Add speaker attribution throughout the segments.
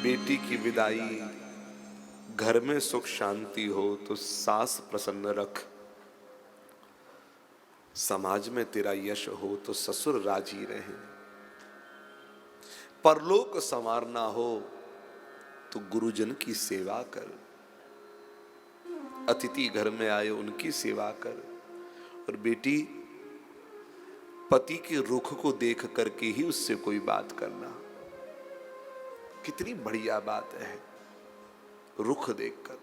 Speaker 1: बेटी की विदाई, घर में सुख शांति हो तो सास प्रसन्न रख, समाज में तेरा यश हो तो ससुर राजी रहे, परलोक संवारना हो तो गुरुजन की सेवा कर, अतिथि घर में आए उनकी सेवा कर। और बेटी, पति के रुख को देख करके ही उससे कोई बात करना, कितनी बढ़िया बात है। रुख देखकर,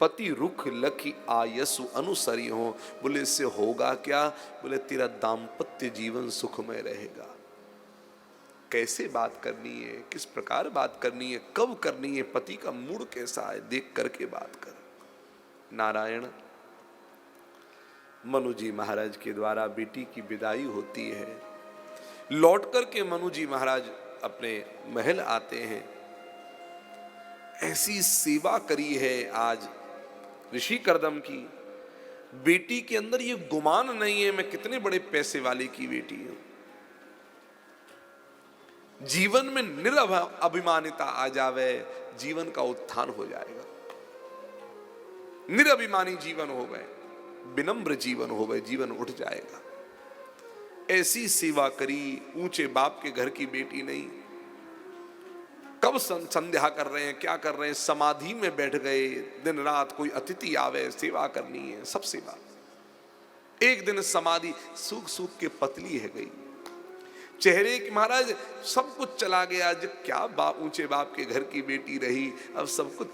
Speaker 1: पति रुख लखी आयसु अनुसरी हो, बोले इससे होगा क्या? बोले तेरा दाम्पत्य जीवन सुखमय रहेगा। कैसे बात करनी है, किस प्रकार बात करनी है, कब करनी है, पति का मूड कैसा है, देख करके बात कर। नारायण, मनु जी महाराज के द्वारा बेटी की विदाई होती है। लौट करके मनु जी महाराज अपने महल आते हैं। ऐसी सेवा करी है आज ऋषि कर्दम की, बेटी के अंदर ये गुमान नहीं है मैं कितने बड़े पैसे वाले की बेटी हूं। जीवन में निरभिमानिता आ जावे, जीवन का उत्थान हो जाएगा। निरभिमानी जीवन हो गए, विनम्र जीवन हो गए, जीवन उठ जाएगा। ऐसी सेवा करी, ऊंचे बाप के घर की बेटी नहीं। कब संध्या कर रहे हैं, क्या कर रहे हैं, समाधि में बैठ गए, दिन रात कोई अतिथि आवे सेवा करनी है, सब सेवा। एक दिन समाधि सूख सूख के पतली है गई, चेहरे की महाराज सब कुछ चला गया। जब क्या बाप, ऊंचे बाप के घर की बेटी रही, अब सब कुछ।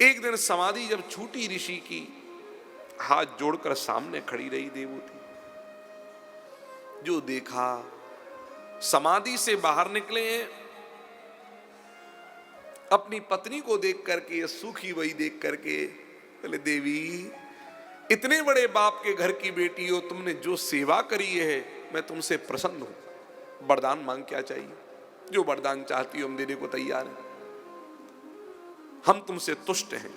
Speaker 1: एक दिन समाधि जब छूटी ऋषि की, हाथ जोड़कर सामने खड़ी रही देवूती। जो देखा, समाधि से बाहर निकले हैं, अपनी पत्नी को देख करके, सूखी वही देख करके बोले देवी, इतने बड़े बाप के घर की बेटी हो, तुमने जो सेवा करी है मैं तुमसे प्रसन्न हूं। वरदान मांग, क्या चाहिए? जो वरदान चाहती हो हम देने को तैयार हैं, हम तुमसे तुष्ट हैं।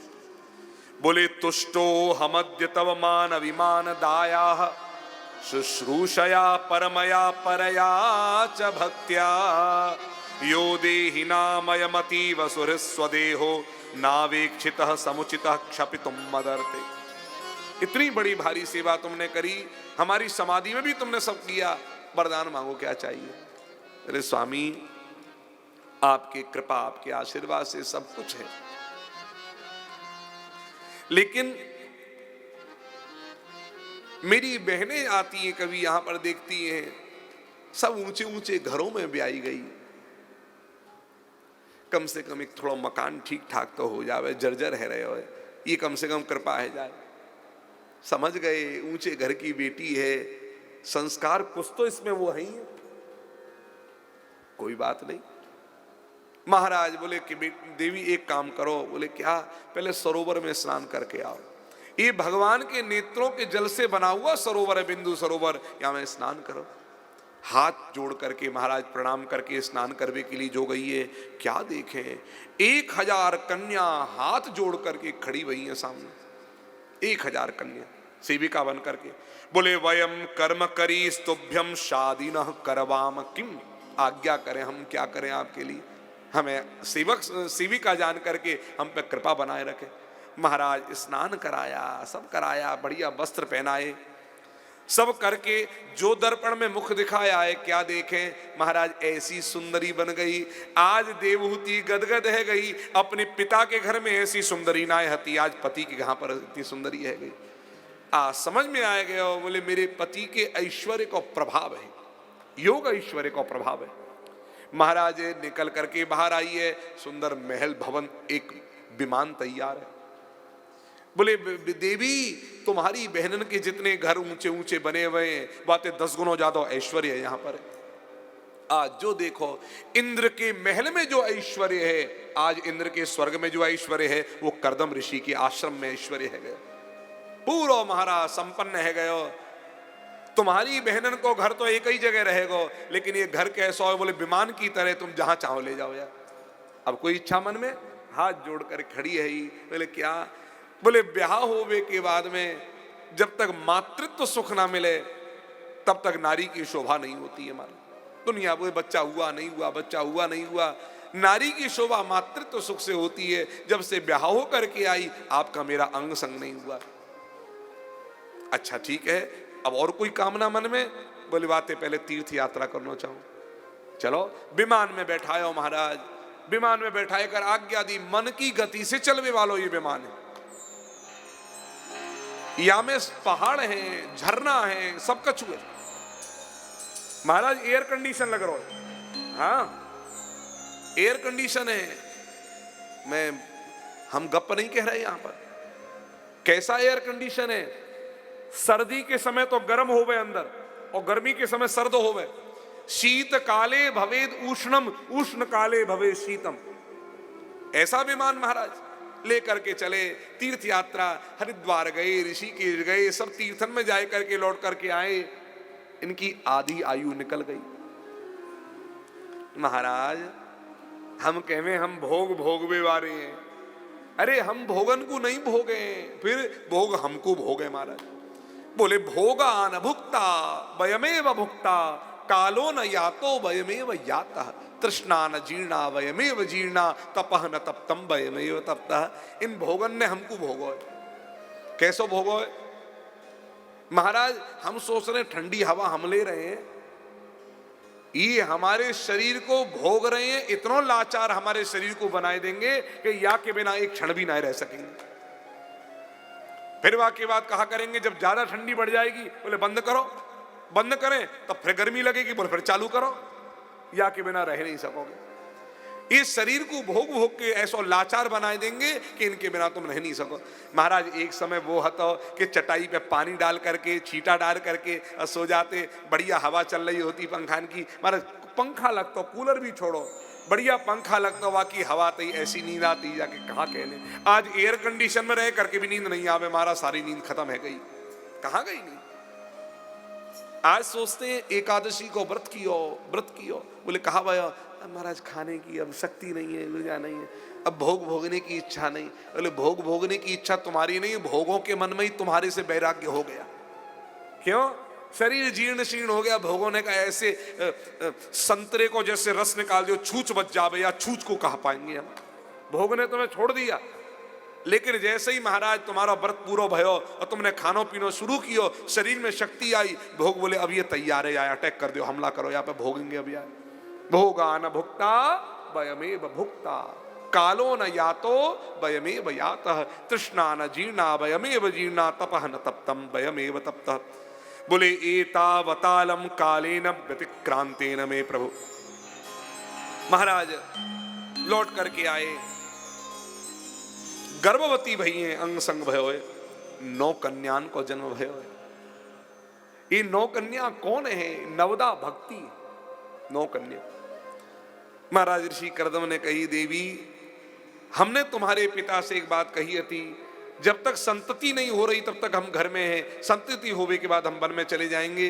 Speaker 1: बोले तुष्टो हमद्य तव मान अभिमान दाया, शुश्रूषया परमया परया च भक्त्या, यो देहि नामयमतीव सुहृस्वदेहो, नावेक्षितः समुचितः क्षपितुम मदर्ते। इतनी बड़ी भारी सेवा तुमने करी, हमारी समाधि में भी तुमने सब किया, वरदान मांगो, क्या चाहिए? अरे स्वामी, आपकी कृपा, आपके आशीर्वाद से सब कुछ है, लेकिन मेरी बहनें आती हैं, कभी यहां पर देखती हैं, सब ऊंचे ऊंचे घरों में ब्याई गई। कम से कम एक थोड़ा मकान ठीक ठाक तो हो जावे, जर्जर है रहे हो, ये कम से कम कृपा है जाए। समझ गए, ऊंचे घर की बेटी है, संस्कार कुछ तो इसमें वो है ही है। कोई बात नहीं। महाराज बोले कि देवी एक काम करो। बोले क्या? पहले सरोवर में स्नान करके आओ। ये भगवान के नेत्रों के जल से बना हुआ सरोवर है, बिंदु सरोवर, यहां में स्नान करो। हाथ जोड़ करके महाराज प्रणाम करके स्नान करने के लिए जो गई है, क्या देखें, 1000 कन्या हाथ जोड़ करके खड़ी हुई है सामने। 1000 कन्या सेविका बन करके। बोले वयम कर्म करी स्तुभ्यम शादीनः करवाम किम, आज्ञा करें, हम क्या करें आपके लिए, हमें सेवक सेविका जान करके हम पे कृपा बनाए रखे। महाराज स्नान कराया, सब कराया, बढ़िया वस्त्र पहनाए, सब करके जो दर्पण में मुख दिखाया है, क्या देखें महाराज, ऐसी सुंदरी बन गई। आज देवहूति गदगद है गई, अपने पिता के घर में ऐसी सुंदरी ना हती, आज पति के यहाँ पर इतनी सुंदरी है गई। समझ में आ गया। बोले मेरे पति के ऐश्वर्य का प्रभाव है, योग ऐश्वर्य का प्रभाव है। महाराज निकल करके बाहर आई है, सुंदर महल भवन, एक विमान तैयार है। बोले देवी, तुम्हारी बहनन के जितने घर ऊंचे ऊंचे बने हुए हैं, बातें 10 गुना ज्यादा ऐश्वर्य है यहाँ पर। आज जो देखो, इंद्र के महल में जो ऐश्वर्य है, आज इंद्र के स्वर्ग में जो ऐश्वर्य है, वो कर्दम ऋषि के आश्रम में ऐश्वर्य है गया। पूरा महाराज संपन्न है गयो। तुम्हारी बहनन को घर तो एक ही जगह रहेगा, लेकिन ये घर कैसा हो? बोले विमान की तरह, तुम जहां चाहो ले जाओ यार। अब कोई इच्छा मन में? हाथ जोड़कर खड़ी है ही। बोले क्या? बोले ब्याह होवे के बाद में जब तक मातृत्व सुख ना मिले, तब तक नारी की शोभा नहीं होती है। दुनिया बोले बच्चा हुआ नहीं हुआ, बच्चा हुआ नहीं हुआ। नारी की शोभा मातृत्व सुख से होती है। जब से ब्याह हो करके आई, आपका मेरा अंग संग नहीं हुआ। अच्छा ठीक है, अब और कोई कामना मन में? बोले बातें पहले तीर्थ यात्रा करना चाहूं। चलो विमान में बैठायो महाराज, विमान में बैठाए कर आज्ञा दी, मन की गति से चलवे वालों ये विमान है। या में पहाड़ हैं, झरना है, सब कछु है महाराज। एयर कंडीशन लग रहा है, हाँ एयर कंडीशन है। हम गप नहीं कह रहे यहां पर। कैसा एयर कंडीशन है? सर्दी के समय तो गर्म होवे अंदर, और गर्मी के समय सर्द होवे। शीत काले भवेद उष्णम, उष्ण काले भवे शीतम। ऐसा विमान महाराज लेकर के चले। तीर्थ यात्रा, हरिद्वार गए, ऋषिकेश गए, सब तीर्थन में जाए करके लौट करके आए। इनकी आधी आयु निकल गई। महाराज हम कहवे हम भोग भोगवे वाले हैं। अरे हम भोगन को नहीं भोगे, फिर भोग हमको भोगे महाराज। बोले भोगा न भुक्ता वयमेव भुक्ता, कालो न यातो वयमेव यातः, तृष्णा न जीर्णा वयमेव जीर्णा, तपः न तप्तम वयमेव तप्तः। इन भोगन ने हमको भोगो। कैसो भोगो महाराज? हम सोच रहे ठंडी हवा हम ले रहे हैं, ये हमारे शरीर को भोग रहे हैं। इतना लाचार हमारे शरीर को बनाए देंगे कि या के बिना एक क्षण भी ना रह सकेंगे। फिर वाक्य बात कहा करेंगे जब ज्यादा ठंडी बढ़ जाएगी, बोले बंद करो, बंद करें तब फिर गर्मी लगेगी, बोले फिर चालू करो, या के बिना रह नहीं सकोगे। इस शरीर को भोग भोग के ऐसा लाचार बनाए देंगे कि इनके बिना तुम रह नहीं सको। महाराज एक समय वो हतो कि चटाई पे पानी डाल करके, छींटा डाल करके सो जाते। बढ़िया हवा चल रही होती पंखान की। महाराज पंखा लगता, कूलर भी छोड़ो, बढ़िया पंखा लगता, वाकई हवा तई ऐसी नींद आती जाके कहाँ कहने। आज एयर कंडीशन में रह करके भी नींद नहीं आवे महाराज, सारी नींद खत्म है गई। कहाँ गई नींद? आज सोचते हैं एकादशी को व्रत कियो, बोले कहा भैया महाराज खाने की अब शक्ति नहीं है, ऊर्जा नहीं है, अब भोग भोगने की इच्छा नहीं। बोले भोग भोगने की इच्छा तुम्हारी नहीं, भोगों के मन में ही तुम्हारे से वैराग्य हो गया। क्यों? शरीर जीर्ण शीर्ण हो गया। भोगों ने कहा ऐसे संतरे को जैसे रस निकाल दियो, छूछ बच जावे, या छूछ को कहा पाएंगे हम। भोग ने तुम्हें छोड़ दिया, लेकिन जैसे ही महाराज तुम्हारा व्रत पूरा भयो और तुमने खानो पीनो शुरू कियो, शरीर में शक्ति आई, भोग बोले अब ये तैयार है, या अटैक कर दो, हमला करो, यहाँ पे भोगेंगे अब यार। भोगा न भुक्ता वयमेव भुक्ता, कालो न यातो वयमेव यातः, तृष्णा न जीर्णा वयमेव जीर्णा, तपः न तप्तम वयमेव तप्तः। बोले एतावतालम कालेन व्यतिक्रांतेन मे प्रभु। महाराज लौट करके आए, गर्भवती भई हैं, अंग संग भयो, 9 कन्यान को जन्म भयो। ये 9 कन्या कौन है? नवदा भक्ति 9 कन्या। महाराज ऋषि करदम ने कही, देवी हमने तुम्हारे पिता से एक बात कही थी, जब तक संतति नहीं हो रही तब तक हम घर में हैं, संतति होने के बाद हम वन में चले जाएंगे।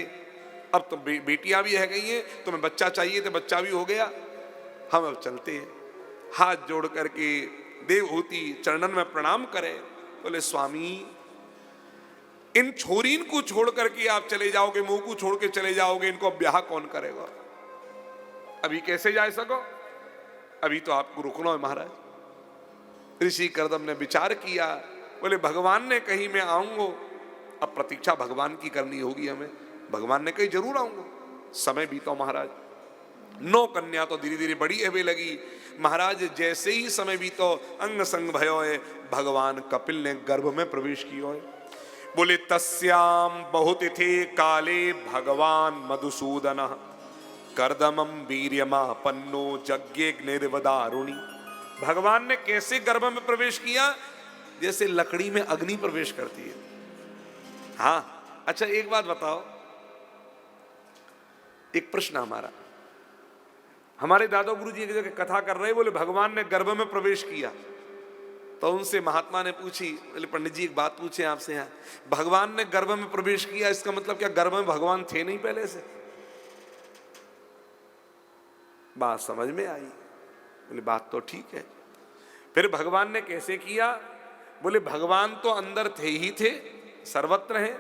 Speaker 1: अब तो बेटियां भी रह गई हैं, तुम्हें बच्चा चाहिए तो बच्चा भी हो गया, हम अब चलते हैं। हाथ जोड़ करके देवहूति चरणन में प्रणाम करे। बोले स्वामी इन छोरीन को छोड़ करके आप चले जाओगे, मुंह को छोड़ के चले जाओगे, इनको ब्याह कौन करेगा? अभी कैसे जा सको? अभी तो आपको रुकना है महाराज। ऋषि करदम ने विचार किया, बोले भगवान ने कही मैं आऊंगा, अब प्रतीक्षा भगवान की करनी होगी हमें। भगवान ने कही जरूर आऊंगा। समय बीता महाराज, 9 कन्या तो धीरे धीरे बड़ी हवे लगी। महाराज जैसे ही समय बीतो, अंग संग भयो है, भगवान कपिल ने गर्भ में प्रवेश किया है। बोले तस्याम बहुतिथे काले भगवान मधुसूदन कर्दमम वीर्यमापन्नो यज्ञेग्निर्वदारुणि। भगवान ने कैसे गर्भ में प्रवेश किया? जैसे लकड़ी में अग्नि प्रवेश करती है। हाँ अच्छा एक बात बताओ, एक प्रश्न हमारे दादा गुरु जी एक जगह कथा कर रहे, बोले भगवान ने गर्भ में प्रवेश किया, तो उनसे महात्मा ने पूछी, बोले पंडित जी एक बात पूछे आपसे, यहाँ भगवान ने गर्भ में प्रवेश किया, इसका मतलब क्या गर्भ में भगवान थे नहीं पहले से? बात समझ में आई? बोले बात तो ठीक है। फिर भगवान ने कैसे किया? बोले भगवान तो अंदर थे ही थे, सर्वत्र हैं,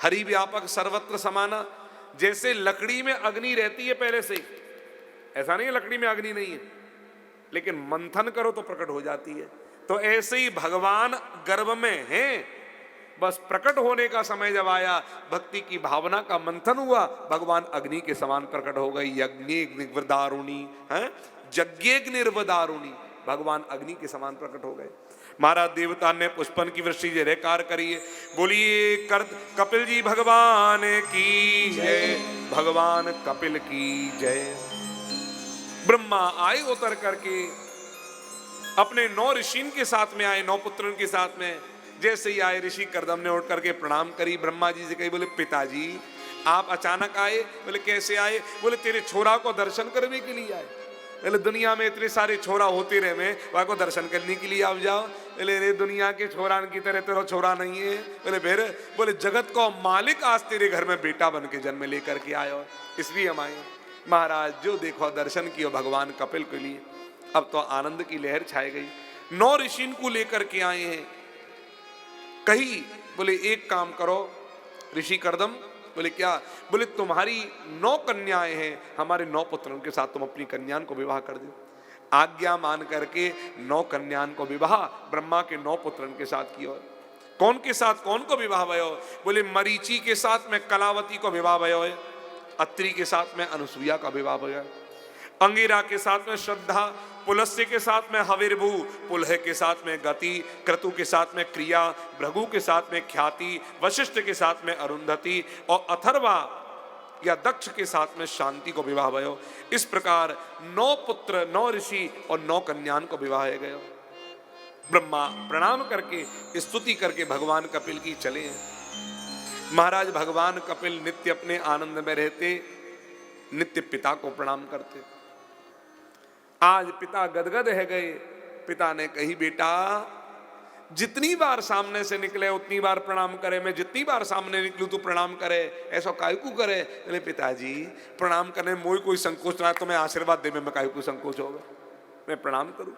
Speaker 1: हरि व्यापक सर्वत्र समाना। जैसे लकड़ी में अग्नि रहती है पहले से ही, ऐसा नहीं है लकड़ी में अग्नि नहीं है, लेकिन मंथन करो तो प्रकट हो जाती है। तो ऐसे ही भगवान गर्भ में हैं, बस प्रकट होने का समय जब आया, भक्ति की भावना का मंथन हुआ, भगवान अग्नि के समान प्रकट हो गई। यज्ञेग्निर्वदारुणी है, यज्ञेग्निर्वदारुणी, भगवान अग्नि के समान प्रकट हो गए। महाराज देवता ने पुष्पन की वृष्टि जयकार करिए, बोलिए कपिल जी भगवान की जय, भगवान कपिल की जय। ब्रह्मा आए उतर करके, अपने 9 ऋषियों के साथ में आए, 9 पुत्रों के साथ में। जैसे ही आए ऋषि कर्दम ने उठ करके प्रणाम करी, ब्रह्मा जी से कही, बोले पिताजी आप अचानक आए? बोले कैसे आए? बोले तेरे छोरा को दर्शन करने के लिए आए। बोले दुनिया में इतने सारे छोरा होते रहे, मैं वहां को दर्शन करने के लिए आप जाओ? बोले रे दुनिया के छोरा की तरह तेरा छोरा नहीं है। बोले फिर? बोले जगत को मालिक आज तेरे घर में बेटा बन के जन्म लेकर के आयो, इसलिए हम आए। महाराज जो देखो दर्शन किया भगवान कपिल के लिए। अब तो आनंद की लहर छाई गई। 9 ऋषि को लेकर के आए हैं। कही बोले एक काम करो ऋषि कर्दम। बोले क्या? बोले तुम्हारी 9 कन्याएं हैं, हमारे 9 पुत्रों के साथ तुम अपनी कन्याओं को विवाह कर दो। आज्ञा मान करके 9 कन्याओं को विवाह ब्रह्मा के 9 पुत्रों के साथ किया। कौन के साथ? कौन को विवाह भयो? बोले मरीचि के साथ में कलावती को विवाह भयो है, अत्रि के साथ में अनुसुईया का विवाह भयो, अंगिरा के साथ में श्रद्धा, पुलस्त्य के साथ में हविर्भू, पुलह के साथ में गति, क्रतु के साथ में क्रिया, भृगु के साथ में ख्याति, वशिष्ठ के साथ में अरुंधति और अथर्वा या दक्ष के साथ में शांति को विवाह भयो। इस प्रकार 9 पुत्र, 9 ऋषि और 9 कन्याओं को विवाह गयो। ब्रह्मा प्रणाम करके स्तुति करके भगवान कपिल की चले हैं। महाराज भगवान कपिल नित्य अपने आनंद में रहते, नित्य पिता को प्रणाम करते। आज पिता गदगद है गए। पिता ने कही बेटा जितनी बार सामने से निकले उतनी बार प्रणाम करे, मैं जितनी बार सामने निकलूं तो प्रणाम करे, ऐसा काहे को करे? बोले पिताजी प्रणाम करने में कोई संकोच ना, तुम्हें आशीर्वाद दे में काहे को संकोच होगा, मैं प्रणाम करूं।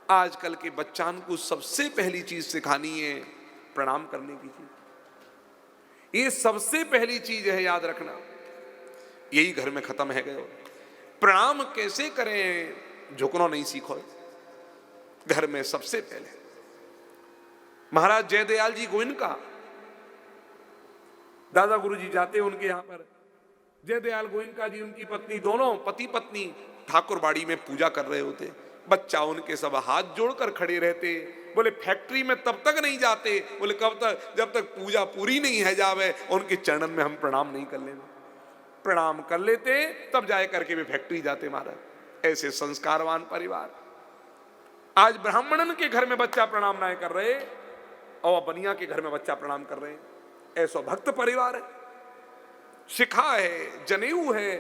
Speaker 1: आजकल के बच्चान को सबसे पहली चीज सिखानी है प्रणाम करने की चीज। ये सबसे पहली चीज है, याद रखना। यही घर में खत्म है गए। प्रणाम कैसे करें झुकना नहीं सीखो घर में। सबसे पहले महाराज जयदयाल जी गोविंद का दादा गुरु जी जाते उनके यहां पर। जयदयाल गोविंद जी उनकी पत्नी, दोनों पति पत्नी ठाकुर बाड़ी में पूजा कर रहे होते। बच्चा उनके सब हाथ जोड़कर खड़े रहते। बोले फैक्ट्री में तब तक नहीं जाते, बोले कब तक? जब तक पूजा पूरी नहीं है जावे, उनके चरणन में हम प्रणाम नहीं कर लेंगे। प्रणाम कर लेते तब जाए करके वे फैक्ट्री जाते। महाराज ऐसे संस्कारवान परिवार। आज ब्राह्मणन के घर में बच्चा प्रणाम नहीं कर रहे और बनिया के घर में बच्चा प्रणाम कर रहे हैं। ऐसा भक्त परिवार है, शिखा है, जनेऊ है,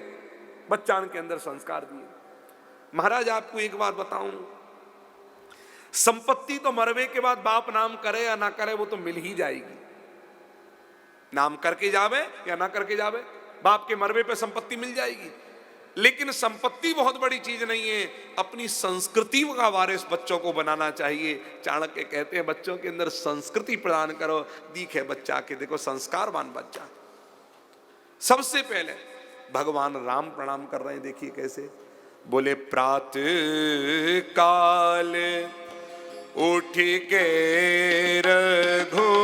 Speaker 1: बच्चान के अंदर संस्कार दिए। महाराज आपको एक बात बताऊं, संपत्ति तो मरवे के बाद बाप नाम करे या ना करे वो तो मिल ही जाएगी। नाम करके जावे या ना करके जावे, बाप के मरवे पे संपत्ति मिल जाएगी। लेकिन संपत्ति बहुत बड़ी चीज नहीं है, अपनी संस्कृति का वारिस बच्चों को बनाना चाहिए। चाणक्य कहते हैं बच्चों के अंदर संस्कृति प्रदान करो। दिखे बच्चा के देखो संस्कारवान बच्चा। सबसे पहले भगवान राम प्रणाम कर रहे हैं, देखिए कैसे। बोले प्रातः काल उठ के रघुनाथा,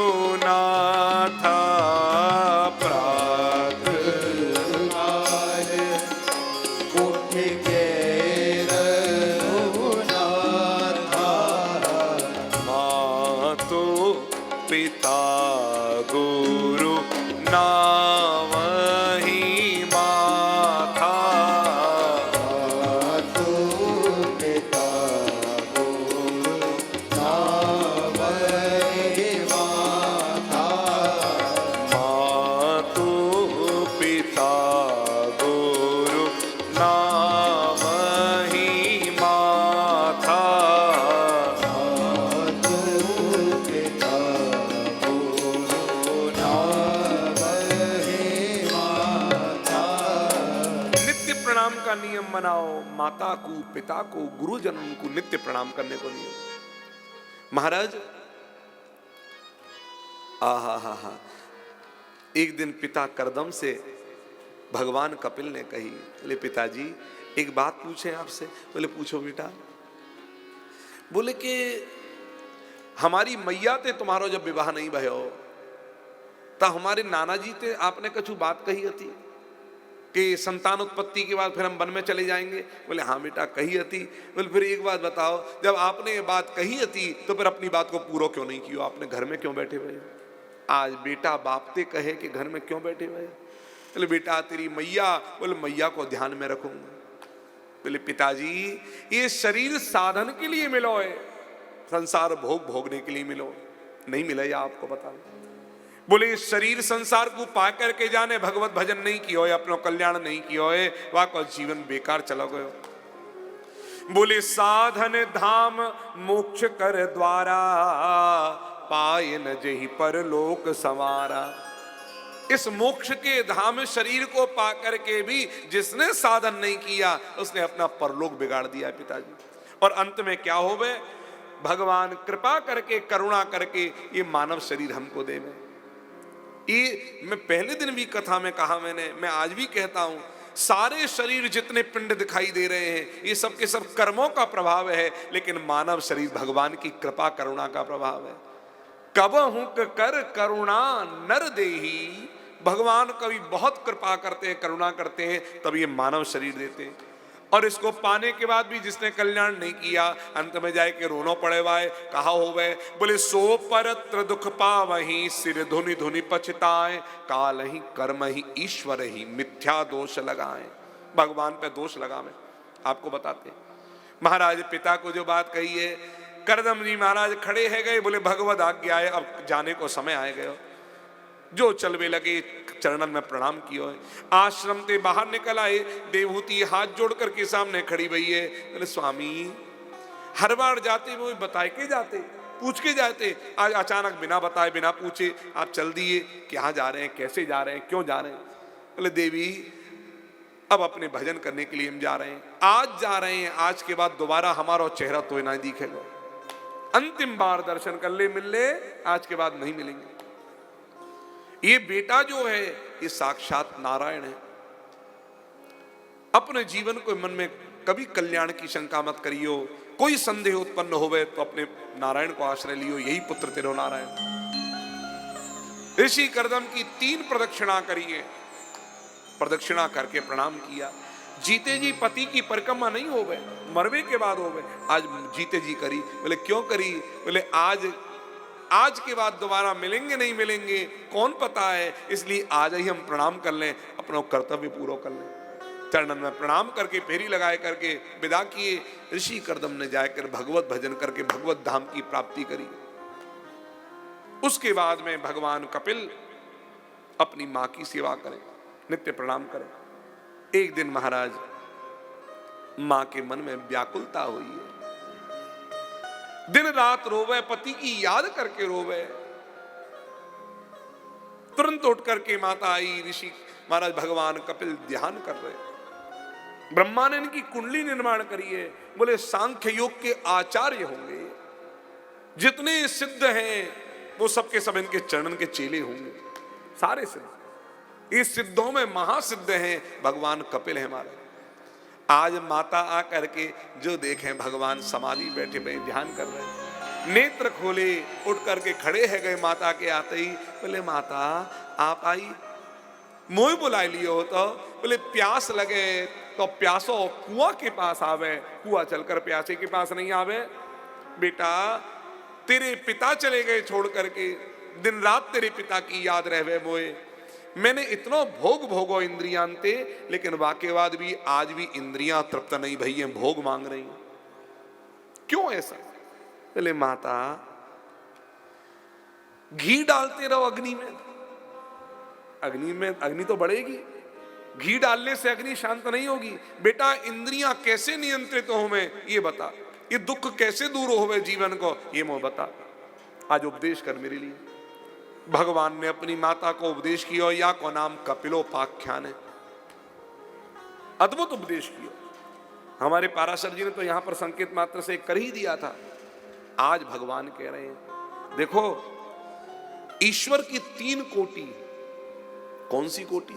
Speaker 1: बनाओ। माता को, पिता को, गुरुजनों को नित्य प्रणाम करने को नियम। महाराज आहा हा हा, एक दिन पिता करदम से भगवान कपिल ने कही, बोले पिताजी एक बात पूछें आपसे। बोले पूछो बेटा। बोले कि हमारी मैया ते तुम्हारो जब विवाह नहीं भयो तो हमारे नाना जी ते आपने कछु बात कही थी कि संतान उत्पत्ति के बाद फिर हम वन में चले जाएंगे। बोले हाँ बेटा कही थी। बोले फिर एक बात बताओ, जब आपने ये बात कही थी तो फिर अपनी बात को पूरा क्यों नहीं किया, आपने घर में क्यों बैठे हुए? आज बेटा बाप ते कहे कि घर में क्यों बैठे हुए? बोले बेटा तेरी मैया, बोले मैया को ध्यान में रखूंगा। बोले पिताजी ये शरीर साधन के लिए मिलो है, संसार भोग भोगने के लिए मिलो नहीं मिला, या आपको बता। बोले शरीर संसार को पा करके जाने भगवत भजन नहीं किया है, अपना कल्याण नहीं किया है, वह को जीवन बेकार चला गयो। बोले साधन धाम मोक्ष कर द्वारा, पाए न जही परलोक संवारा। इस मोक्ष के धाम शरीर को पा करके भी जिसने साधन नहीं किया उसने अपना परलोक बिगाड़ दिया पिताजी। और अंत में क्या होवे, भगवान कृपा करके करुणा करके ये मानव शरीर हमको देवे। ये मैं पहले दिन भी कथा में कहा मैंने, मैं आज भी कहता हूं, सारे शरीर जितने पिंड दिखाई दे रहे हैं ये सब के सब कर्मों का प्रभाव है, लेकिन मानव शरीर भगवान की कृपा करुणा का प्रभाव है। कबहु कर करुणा नर देही, भगवान कभी बहुत कृपा करते हैं, करुणा करते हैं, तब ये मानव शरीर देते हैं। और इसको पाने के बाद भी जिसने कल्याण नहीं किया अंत में जाए के रोनो पड़े वाए, कहा हो गए। बोले सो परत्र दुख पावही, सिर धुनि धुनि पछताए, काल ही कर्म ही ईश्वर ही मिथ्या दोष लगाए। भगवान पे दोष लगावे। आपको बताते महाराज पिता को जो बात कही है, करदम जी महाराज खड़े है गए, बोले भगवत आज्ञा है, अब जाने को समय आए गए। जो चलवे लगे चरणन में प्रणाम कियो है। आश्रम से बाहर निकल आए, देवहूति हाथ जोड़ करके सामने खड़ी हुई है। बोले स्वामी हर बार जाते वो बताए के जाते, पूछ के जाते, आज अचानक बिना बताए बिना पूछे आप चल दिए, कहाँ जा रहे हैं, कैसे जा रहे हैं, क्यों जा रहे हैं? बोले देवी अब अपने भजन करने के लिए हम जा रहे हैं, आज जा रहे हैं, आज के बाद दोबारा हमारा चेहरा तो ना दिखेगा, अंतिम बार दर्शन कर ले मिल ले, आज के बाद नहीं मिलेंगे। ये बेटा जो है ये साक्षात नारायण है। अपने जीवन को मन में कभी कल्याण की शंका मत करियो, कोई संदेह उत्पन्न होवे तो अपने नारायण को आश्रय लियो, यही पुत्र तेरो नारायण। ऋषि करदम की 3 प्रदक्षिणा करिए, प्रदक्षिणा करके प्रणाम किया। जीते जी पति की परिक्रमा नहीं होवे, मरवे के बाद होवे, आज जीते जी करी। बोले क्यों करी? बोले आज के बाद दोबारा मिलेंगे नहीं मिलेंगे कौन पता है, इसलिए आज ही हम प्रणाम कर लें, अपना कर्तव्य पूरा कर लें। चरणन में प्रणाम करके फेरी लगाए करके विदा किए। ऋषि करदम ने जाकर भगवत भजन करके भगवत धाम की प्राप्ति करी। उसके बाद में भगवान कपिल अपनी मां की सेवा करें, नित्य प्रणाम करें। एक दिन महाराज मां के मन में व्याकुलता हुई है, दिन रात रोवे, पति की याद करके रोवे। तुरंत उठ करके माता आई, ऋषि महाराज भगवान कपिल ध्यान कर रहे। ब्रह्मा ने इनकी कुंडली निर्माण करी है। बोले सांख्य योग के आचार्य होंगे, जितने सिद्ध हैं वो सबके सब इनके चरणन के चेले होंगे, सारे सिद्ध। इस सिद्धों में महासिद्ध हैं भगवान कपिल है हमारे। आज माता आकर के जो देखें भगवान समाधि बैठे हुए ध्यान कर रहे हैं, नेत्र खोले, उठ करके खड़े है गए माता के आते ही। बोले माता आप आई, मोह बुला लियो हो तो। बोले प्यास लगे तो प्यासो कुआं के पास आवे, कुआं चलकर प्यासे के पास नहीं आवे। बेटा तेरे पिता चले गए छोड़ करके, दिन रात तेरे पिता की याद रहवे मोए। मैंने इतना भोग भोगो इंद्रियांते, लेकिन वाके बाद भी आज भी इंद्रियां तृप्त नहीं भई हैं, भोग मांग रही हैं। क्यों ऐसा? बोले माता घी डालते रहो अग्नि में, अग्नि तो बढ़ेगी, घी डालने से अग्नि शांत नहीं होगी। बेटा इंद्रियां कैसे नियंत्रित हो मैं ये बता, ये दुख कैसे दूर होवे जीवन को ये मैं बता, आज उपदेश कर मेरे लिए। भगवान ने अपनी माता को उपदेश किया, या को नाम कपिलोपाख्यान है, अद्भुत उपदेश किया। हमारे पाराशर जी ने तो यहां पर संकेत मात्र से कर ही दिया था। आज भगवान कह रहे हैं देखो ईश्वर की 3 कोटि। कौन सी कोटि?